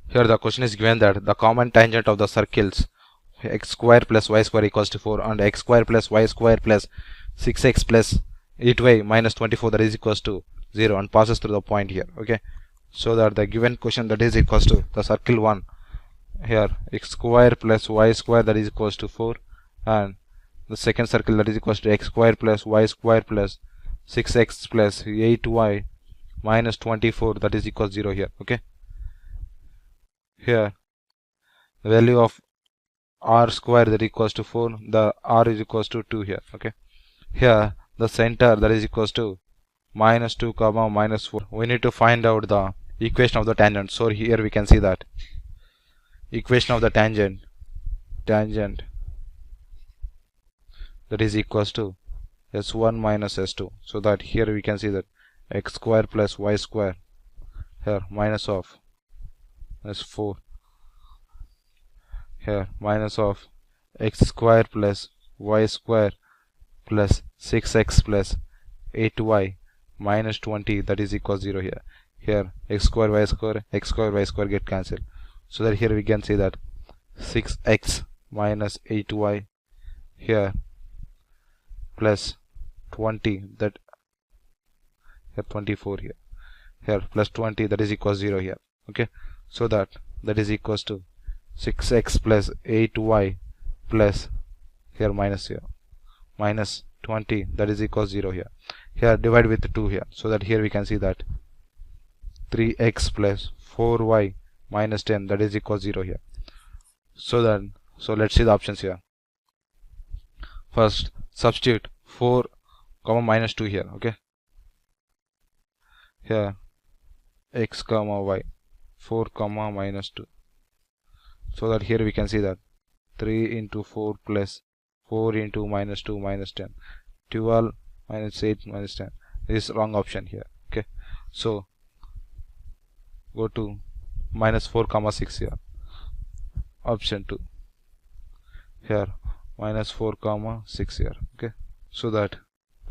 Here the question is given that the common tangent of the circles x square plus y square equals to 4 and x square plus y square plus 6x plus 8y minus 24 that is equals to 0 and passes through the point here. Okay, so that the given question that is equals to the circle 1 here x square plus y square that is equals to 4, and the second circle that is equals to x square plus y square plus 6x plus 8y minus 24 that is equals 0 here. Okay, here the value of r square that equals to 4, the r is equals to 2 here. Okay, here the center that is equals to minus 2 comma minus 4. We need to find out the equation of the tangent. So here we can see that equation of the tangent that is equals to s1 minus s2. So that here we can see that x square plus y square here minus of s4 here minus of x square plus y square plus 6x plus 8y minus 20 that is equals 0 here. Here x square y square get cancelled. So that here we can see that 6x minus 8y here plus 20 that here 24 here plus 20 that is equals 0 here. Okay, so that is equals to 6x plus 8y plus here minus 20 that is equals 0 here. Here divide with 2 here, so that here we can see that 3x plus 4y minus 10 that is equals 0 here. So let's see the options here. First substitute 4 comma minus 2 here. Okay, here x comma y 4 comma minus 2, so that here we can see that 3 into 4 plus 4 into minus 2 minus 10, 12 minus 8 minus 10. This is wrong option here. Okay, so go to minus 4 comma 6 here, option 2 here minus 4 comma 6 here. Okay, so that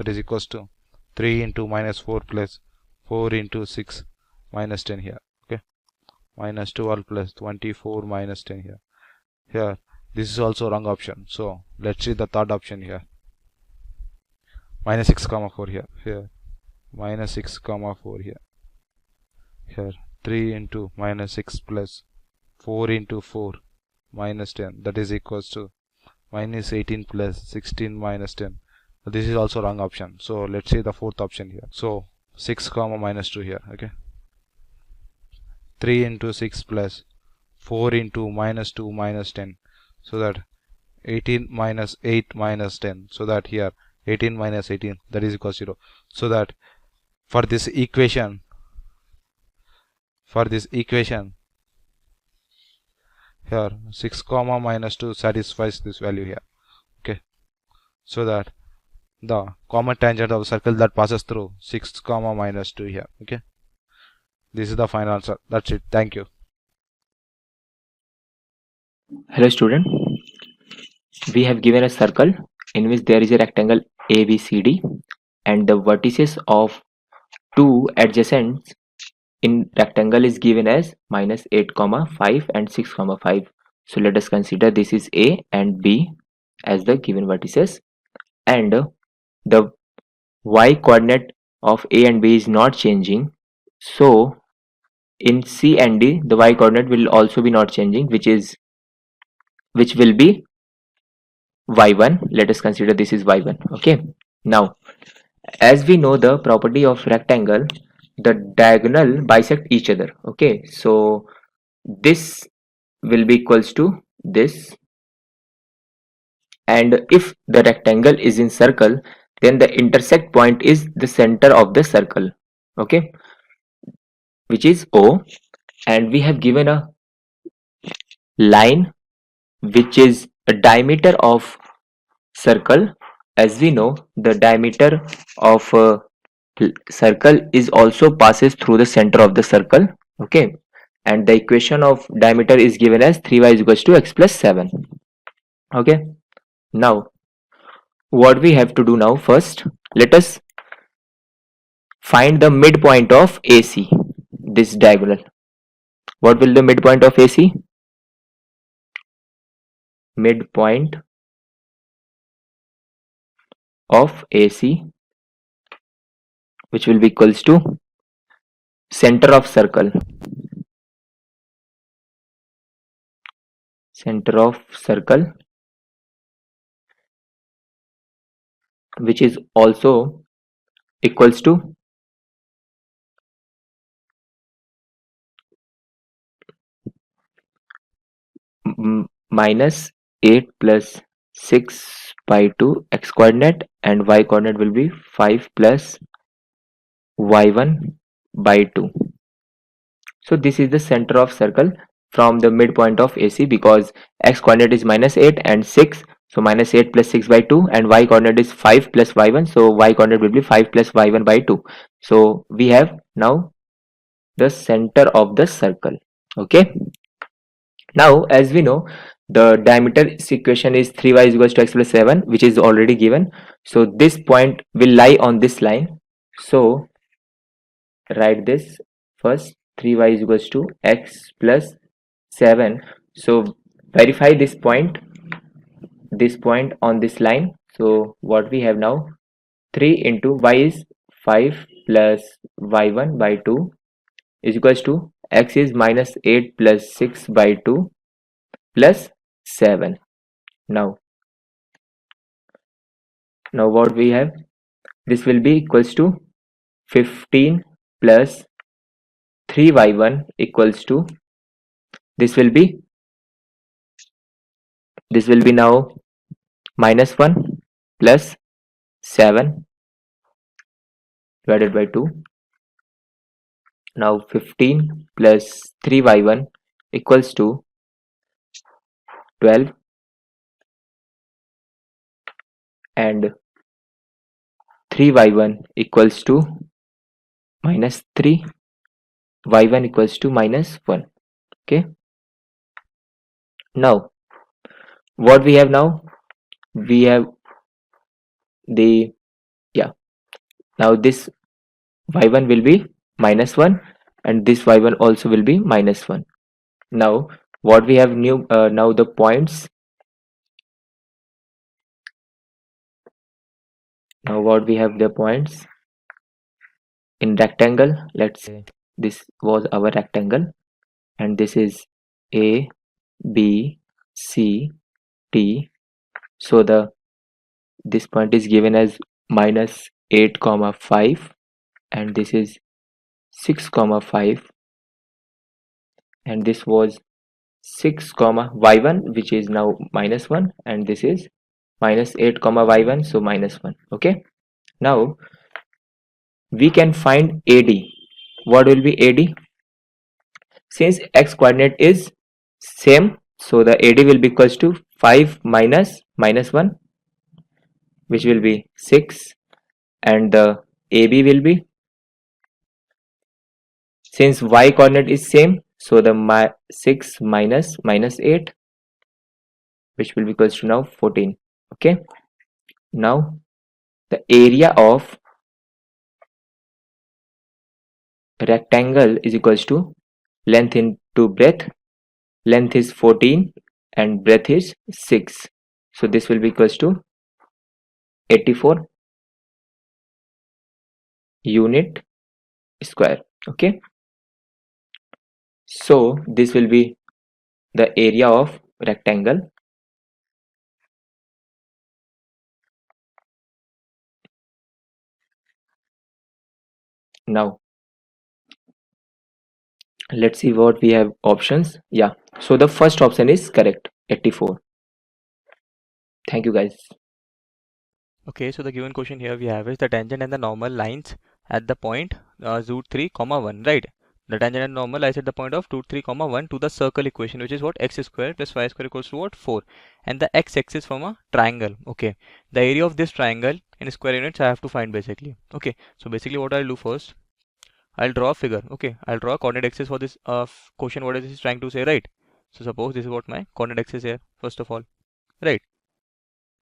is equals to 3 into minus 4 plus 4 into 6 minus 10 here. Okay, minus 12 plus 24 minus 10 here. Here this is also wrong option, so let's see the third option here, minus 6 comma 4 here minus 6 comma 4 here 3 into minus 6 plus 4 into 4 minus 10 that is equals to minus 18 plus 16 minus 10. This is also wrong option, so let's see the fourth option here. So 6 comma minus 2 here. Okay, 3 into 6 plus 4 into minus 2 minus 10, so that 18 minus 8 minus 10, so that here 18 minus 18 that is equals 0. So that for this equation here 6 comma minus 2 satisfies this value here. Okay, so that the common tangent of a circle that passes through 6 comma minus 2 here. Okay, this is the final answer. That's it. Thank you. Hello student, we have given a circle in which there is a rectangle ABCD and the vertices of two adjacents in rectangle is given as minus 8 comma 5 and 6 comma 5. So let us consider this is A and B as the given vertices, and the y coordinate of A and B is not changing. So in C and D the y coordinate will also be not changing, which will be y1. Let us consider this is y1. Okay, now as we know the property of rectangle, the diagonal bisect each other. Okay, so this will be equals to this, and if the rectangle is in circle, then the intersect point is the center of the circle. Okay, which is O, and we have given a line which is a diameter of circle. As we know, the diameter of a circle is also passes through the center of the circle. Okay, and the equation of diameter is given as 3y is equals to x plus 7. Okay, now what we have to do now, first let us find the midpoint of AC, this diagonal. What will the midpoint of AC? Midpoint of AC, which will be equals to center of circle. Center of circle, which is also equals to minus 8 plus 6 by 2 x coordinate, and y coordinate will be 5 plus y1 by 2. So this is the center of circle from the midpoint of AC, because x coordinate is minus 8 and 6, so minus 8 plus 6 by 2, and y coordinate is 5 plus y1, so y coordinate will be 5 plus y1 by 2. So we have now the center of the circle. Okay, now as we know, the diameter equation is 3y is equals to x plus 7, which is already given. So this point will lie on this line. So write this first, 3y is equals to x plus 7. So verify this point on this line. So what we have now, 3 into y is 5 plus y1 by 2 is equals to x is minus 8 plus 6 by 2 plus 7. Now what we have, this will be equals to 15 plus 3y1 equals to, this will be now minus 1 plus 7 divided by 2. Now 15 plus 3y1 equals to 12, and 3y1 equals to minus 3, y1 equals to minus 1. Okay, now what we have now, we have the, now this y1 will be minus 1, and this y1 also will be minus 1. Now what we have new, now the points, now what we have the points in rectangle. Let's say this was our rectangle, and this is A, B, C, D. So this point is given as minus 8 comma 5, and this is 6 comma 5, and this was 6 comma y1, which is now minus 1, and this is minus 8 comma y1, so minus 1. Okay, now we can find AD. What will be AD? Since x coordinate is same, so the AD will be equals to 5 minus minus 1, which will be 6, and the AB will be, since y coordinate is same, so the 6 minus minus 8, which will be equals to now 14. Okay, now the area of rectangle is equals to length into breadth. Length is 14 and breadth is 6, so this will be equals to 84 unit square. Okay, so this will be the area of rectangle. Now let's see what we have options. Yeah, so the first option is correct, 84. Thank you guys. Okay, so the given question here we have is the tangent and the normal lines at the point root 3 comma 1, right? The tangent and normal lies at the point of root 3 comma 1 to the circle equation, which is what, x square plus y square equals to what, 4, and the x-axis from a triangle. Okay, the area of this triangle in square units I have to find basically. Okay, so basically what I'll do first, I'll draw a figure. Okay, I'll draw a coordinate axis for this question. What is this trying to say, right? So suppose this is what my coordinate axis here, first of all, right?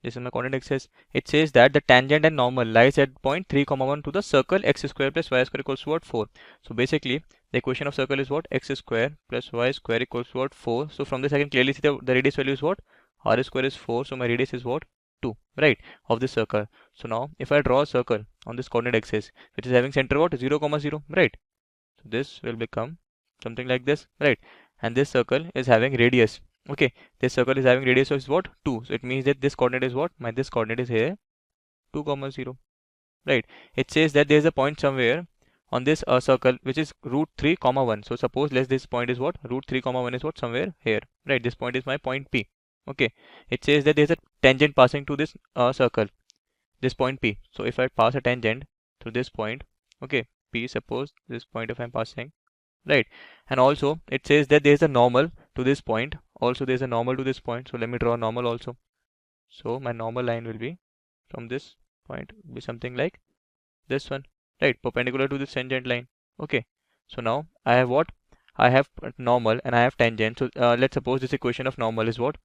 This is my coordinate axis. It says that the tangent and normal lies at point 3 comma 1 to the circle x square plus y square equals to what, 4. So basically The equation of circle is what? X square plus y square equals to what? 4. So from this I can clearly see the radius value is what? R square is 4. So my radius is what? 2, right, of this circle. So now if I draw a circle on this coordinate axis which is having center what? 0, 0, right? So this will become something like this, right? And this circle is having radius. Okay, this circle is having radius of what? 2. So it means that this coordinate is what? This coordinate is here 2, 0, right? It says that there is a point somewhere on this circle which is root 3, 1. So suppose this point is what? Root 3, 1 is what? Somewhere here, right? This point is my point P. Okay, it says that there is a tangent passing to this circle, this point P. So if I pass a tangent to this point, okay, P, suppose this point if I'm passing, right? And also it says that there is a normal to this point. Also there is a normal to this point. So let me draw a normal also. So my normal line will be from this point will be something like this one, right? Perpendicular to this tangent line. Okay, so now I have what? I have normal and I have tangent. So let's suppose this equation of normal is what?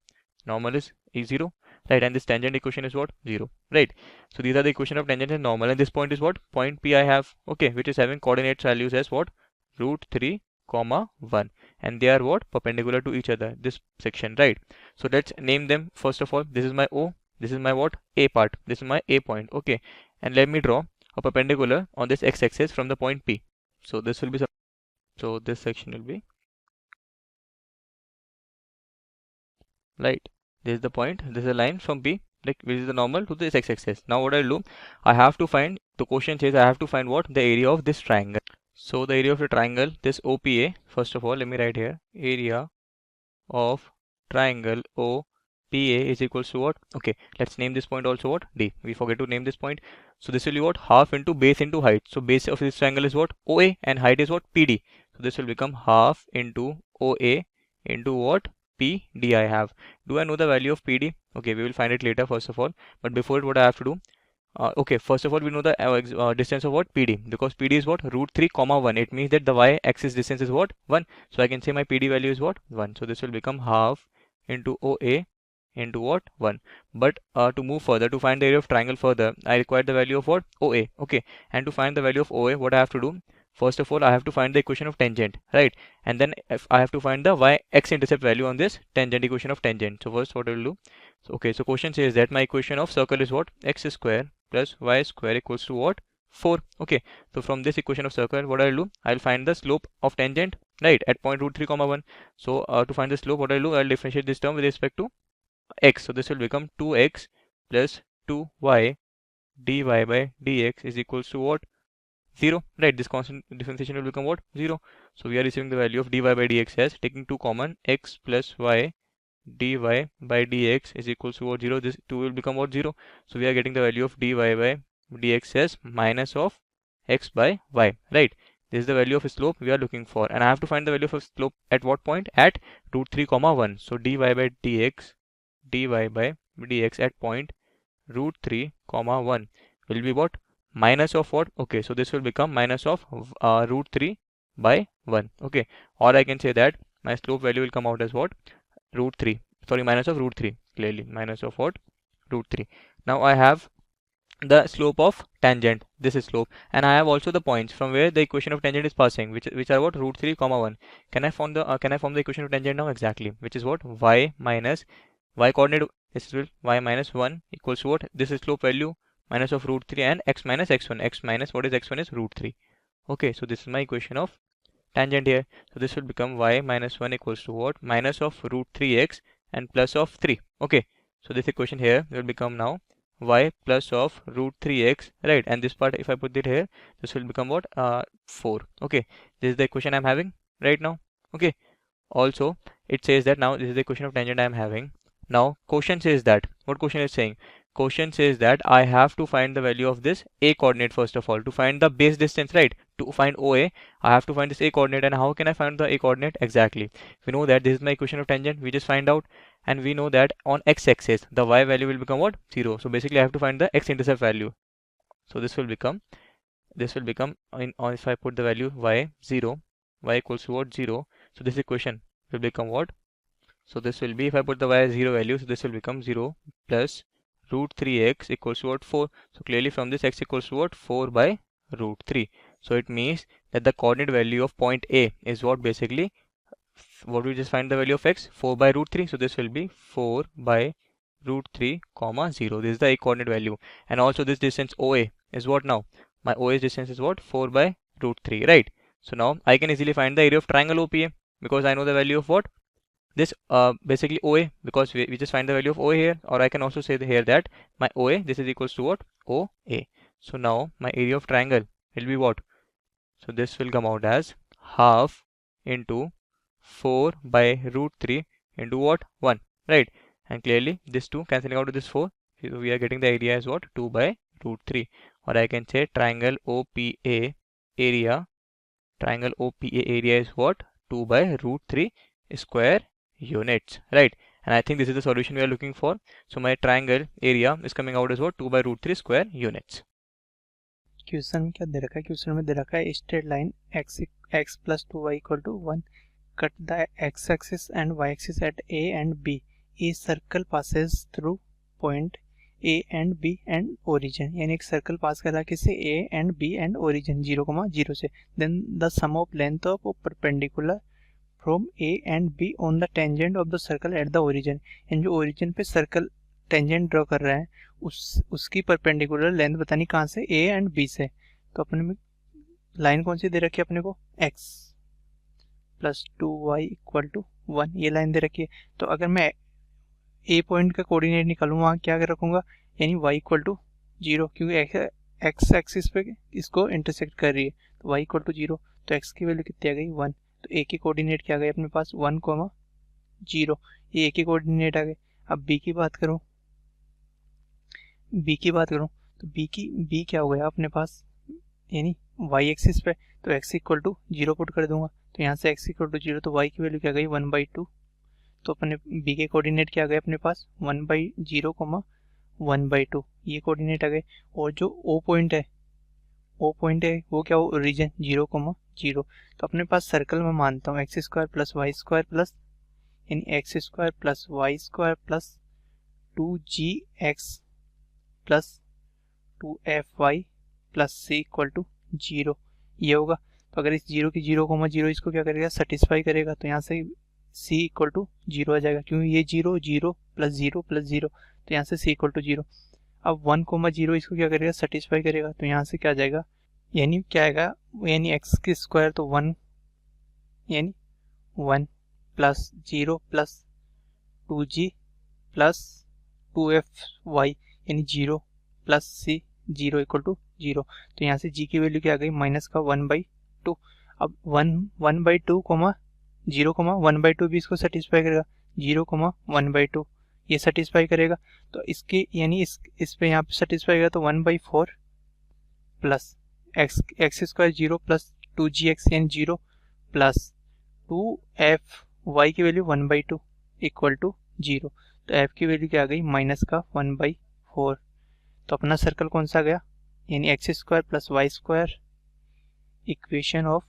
Normal is 0, right? And this tangent equation is what? 0, right? So these are the equation of tangent and normal, and this point is what? Point P I have, okay, which is having coordinate values as what? Root 3, 1, and they are what? Perpendicular to each other, this section, right? So let's name them. First of all, this is my O, this is my what? A part, this is my A point, okay, and let me draw a perpendicular on this x-axis from the point P. So this will be so this section will be right. This is the point. This is a line from P, like which is the normal to this x-axis. Now what I'll do, I have to find, the question says I have to find what? The area of this triangle. So the area of the triangle, this OPA, first of all, let me write here, area of triangle OPA is equals to what? Okay, let's name this point also what? D. We forget to name this point. So this will be what? Half into base into height. So base of this triangle is what? OA, and height is what? PD. So this will become half into OA into what? PD I have. Do I know the value of PD? Okay, we will find it later first of all. But before it, what I have to do? Okay, first of all, we know the distance of what? PD, because PD is what? Root 3, 1. It means that the y-axis distance is what? 1. So I can say my PD value is what? 1. So this will become half into OA into what? 1. But to move further, to find the area of triangle further, I require the value of what? OA. Okay, and to find the value of OA, what I have to do? First of all, I have to find the equation of tangent, right? And then if I have to find the y-x intercept value on this tangent, equation of tangent. So first what I will do? So okay, so question says that my equation of circle is what? X square plus y square equals to what? 4. Okay, so from this equation of circle, what I'll do? I'll find the slope of tangent, right, at point root 3, 1. So to find the slope, what I'll do? I'll differentiate this term with respect to x. So this will become 2x plus 2y dy by dx is equals to what? 0, right? This constant differentiation will become what? 0. So we are receiving the value of dy by dx as taking 2 common, x plus y dy by dx is equals to what? 0. This 2 will become what? 0. So we are getting the value of dy by dx as minus of x by y, right? This is the value of slope we are looking for, and I have to find the value of slope at what point? At root 3, 1. So dy by dx at point root 3, 1 will be what? Minus of what? Okay, so this will become minus of root 3 by 1. Okay, or I can say that my slope value will come out as what? Root 3, sorry, minus of root 3, clearly minus of what? Root 3. Now I have the slope of tangent, this is slope, and I have also the points from where the equation of tangent is passing, which are what? Root 3, 1. Can I form the equation of tangent now? Exactly, which is what? Y minus y coordinate, this is y minus 1 equals to what? This is slope value minus of root 3 and x minus x1. X minus what is x1 is root 3. Okay, so this is my equation of tangent here. So this will become y minus 1 equals to what? Minus of root 3x and plus of 3. Okay, so this equation here will become now y plus of root 3x, right? And this part, if I put it here, this will become what? 4. Okay, this is the equation I'm having right now. Okay, also it says that now this is the equation of tangent I'm having. Now question says that, what question is saying? Question says that I have to find the value of this a coordinate first of all to find the base distance, right? To find OA, I have to find this a coordinate. And how can I find the a coordinate? Exactly, we know that this is my equation of tangent, we just find out, and we know that on x-axis the y value will become what? 0. So basically I have to find the x-intercept value. So this will become if I put the value y 0, y equals to what? 0. So this equation will become what? So this will be, if I put the y as 0 value, so this will become 0 plus root 3x equals to what? 4. So clearly from this x equals to what? 4 by root 3. So it means that the coordinate value of point A is what basically, what we just find the value of x, 4 by root 3. So this will be 4 by root 3 comma 0. This is the a coordinate value. And also this distance OA is what now? My OA's distance is what? 4 by root 3, right? So now I can easily find the area of triangle OPA because I know the value of what? This basically OA, because we just find the value of OA here, or I can also say here that my OA, this is equals to what? OA. So now my area of triangle will be what? So this will come out as half into 4 by root 3 into what? 1, right? And clearly this 2 cancelling out to this 4, so we are getting the area as what? 2 by root 3, or I can say triangle OPA area, triangle OPA area is what? 2 by root 3 square units, right? And I think this is the solution we are looking for. So my triangle area is coming out as what? 2 by root 3 square units. Question में क्या दे रखा है? Question में दे रखा है straight line x plus 2y equal to 1 cut the x axis and y axis at A and B. A circle passes through point A and B and origin. यानी एक circle पास कर रहा है किससे? A and B and origin 0,0 से. Then the sum of length of perpendicular from A and B on the tangent of the circle at the origin. यानी जो origin पे सर्कल टेंजेंट ड्रॉ कर रहा है उसकी परपेंडिकुलर लेंथ बतानी कहाँ से? A एंड B से. तो अपने में लाइन कौन सी दे रखी है अपने को? x plus 2y equal to 1, ये लाइन दे रखी है. तो अगर मैं A पॉइंट का कोऑर्डिनेट निकालूँ वहाँ क्या रखूँगा? यानी y इक्वल टू 0, क्योंकि x एक्सिस पे इसको इंटरसेक्ट कर रही है. तो y इक्वल टू 0, तो x की वैल्यू कितनी आ गई? 1. तो A की कोऑर्डिनेट क्या आ गई अपने पास? 1,0. ये A की कोऑर्डिनेट आ गई. अब B की बात करूँ तो B क्या हो गया अपने पास? यानी y एक्सिस पे, तो x इक्वल टू 0 पुट कर दूंगा. तो यहाँ से x इक्वल टू 0, तो y की वैल्यू क्या गई? 1/2. तो अपने B के कोऑर्डिनेट क्या गए अपने पास? 1/0, 1/2 ये कोऑर्डिनेट आ गए. और जो O पॉइंट है वो क्या हो? ओरिजिन 0,0. तो अपने पास सर्कल में मानता हूँ x² plus y square plus, यानी x² plus y square plus 2gx plus 2fy plus c equal to 0 ये होगा. तो अगर इस 0 की 0,0 इसको क्या करेगा? सेटिस्फाई करेगा. तो यहाँ से c इक्वल टू 0 आ जाएगा, क्योंकि ये 0 0 प्लस 0 प्लस 0, तो यहाँ से c इक्वल टू 0. अब 1,0 इसको क्या करेगा? सेटिस्फाई करेगा. तो यहाँ से क्या आ जाएगा? यानी क्या आएगा? यानी x की स्क्वायर तो 1, यानी 1 plus 0 plus 2g plus 2fy यानी 0 प्लस c 0 इक्वल टू 0. तो यहाँ से g की वैल्यू क्या आ गई? माइनस का 1/2. अब 1/2 0,1/2 भी इसको सेटिस्फाई करेगा. 0,1/2 ये सेटिस्फाई करेगा. तो इसके यानी इस पे यहाँ पे सेटिस्फाई करेगा. तो 1/4 plus x square 0 plus 2gx यानी 0 प्लस 2fy की वैल्यू 1/2 इक्वल टू 0. तो f की वैल्यू क्या आ गई? माइनस का 1/4. तो अपना सर्कल कौन सा आ गया? यानी x² plus y square equation of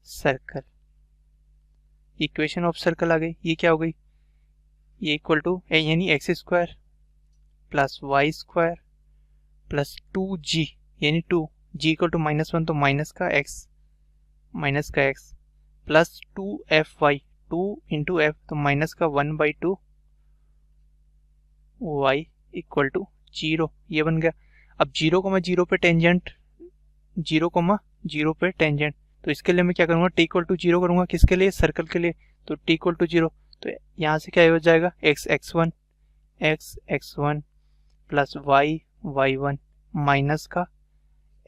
circle. Equation of circle आ गई. ये क्या हो गई? ये इक्वल टू यानी x² plus y square plus 2g यानी 2 g इक्वल टू -1, तो माइनस का x plus 2fy 2 into f, तो माइनस का 1/2 y इक्वल टू 0 ये बन गया. अब 0,0 पे टेंजेंट 0,0 पे टेंजेंट, तो इसके लिए मैं क्या करूँगा? t इक्वल टू 0 करूँगा. किसके लिए? सर्कल के लिए. तो t इक्वल टू 0, तो यहाँ से क्या हो जाएगा? x(x1) प्लस y(y1) माइनस का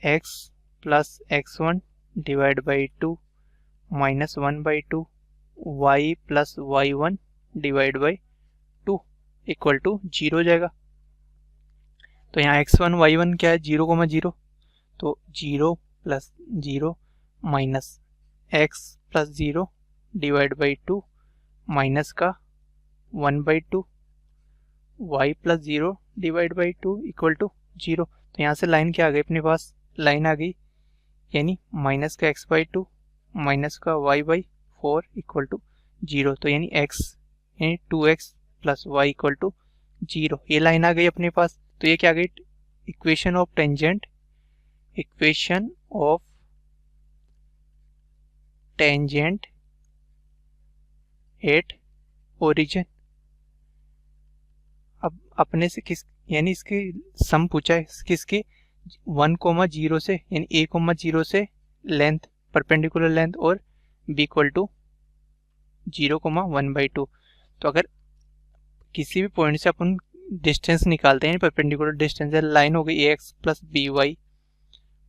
x plus x1 divide by 2 minus 1/2 y plus y1 divide by 2 equal to 0 हो जाएगा. तो यहाँ x1 y1 क्या है? 0,0. तो 0 plus 0 minus x plus 0 divide by 2 minus का 1/2 y plus 0 divide by 2 equal to 0. तो यहाँ से लाइन क्या आ गई अपने पास? लाइन आ गई यानी माइनस का x/2 माइनस का y/4 इक्वल टू 0. तो यानी x यानी 2x plus y equal to 0 ये लाइन आ गई अपने पास. तो ये क्या आ गई? Equation of tangent at origin. अब अपने से किस यानी इसकी सम पूछा है किसकी 1,0 से यानी a,0 से लेंथ परपेंडिकुलर लेंथ और b इक्वल टू 0,1/2। तो अगर किसी भी पॉइंट से अपन डिस्टेंस निकालते हैं परपेंडिकुलर डिस्टेंस है, लाइन हो गई ax plus by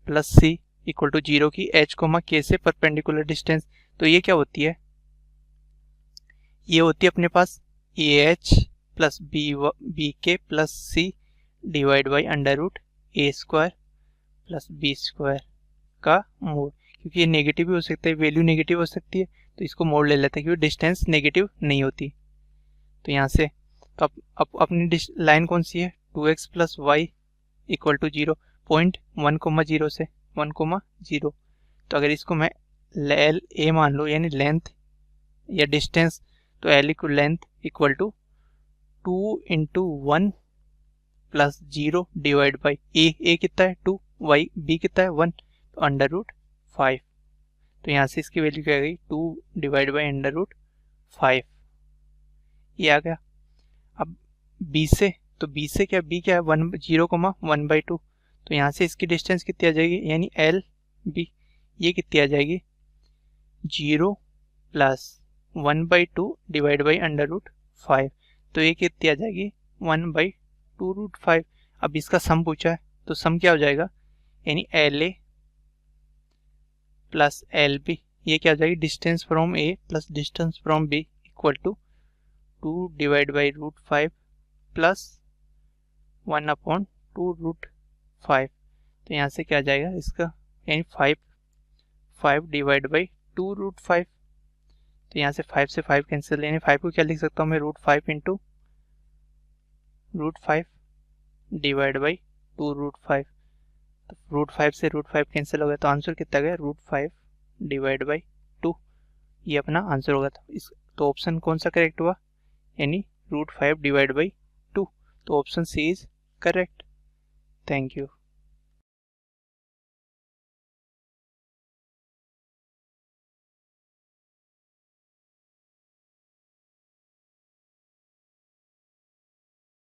plus c equal to 0 की h, k से परपेंडिकुलर डिस्टेंस, तो ये क्या होती है, ये होती है अपने पास ah plus bk plus c divide by √a² plus b² का मोड। क्योंकि ये नेगेटिव भी हो सकता है, वैल्यू नेगेटिव हो सकती है, तो इसको मोड ले लेते हैं क्योंकि डिस्टेंस नेगेटिव नहीं होती। तो यहाँ से तो अपनी लाइन कौन सी है 2x plus Y equal to 0, point 1,0 से 1,0। तो अगर इसको मैं एल ए मान लो यानी लेंथ या डिस्टेंस, तो L equal length equal to 2 into 1 plus 0 divide by A कितना है 2, वाई बी कितना है 1, तो √5। तो यहाँ से इसकी वैल्यू क्या आ गई 2 डिवाइड बाई √5, ये आ गया। अब b से, तो b से क्या b क्या है 0,1/2, तो यहाँ से इसकी डिस्टेंस कितनी आ जाएगी यानी एल बी, ये कितनी आ जाएगी 0 प्लस 1/2 डिवाइड बाई √5, तो ये कितनी आ जाएगी 1/2√5। अब इसका सम पूछा है तो सम क्या हो जाएगा यानी L A plus L B, ये क्या हो जाएगी distance from A plus distance from B equal to 2 divide by √5 प्लस 1/2√5। तो यहाँ से क्या आ जाएगा इसका यानी 5 डिवाइड बाई 2√5। तो यहाँ से 5 से 5 कैंसिल, यानी 5 को क्या लिख सकता हूँ मैं √5 इंटू √5 डिवाइड बाई 2√5। तो √5 से √5 कैंसिल हो गया, तो आंसर कितना गया √5 डिवाइड बाई 2, ये अपना आंसर होगा। तो ऑप्शन कौन सा करेक्ट हुआ यानी √5 डिवाइड बाई 2, तो option C is correct. Thank you.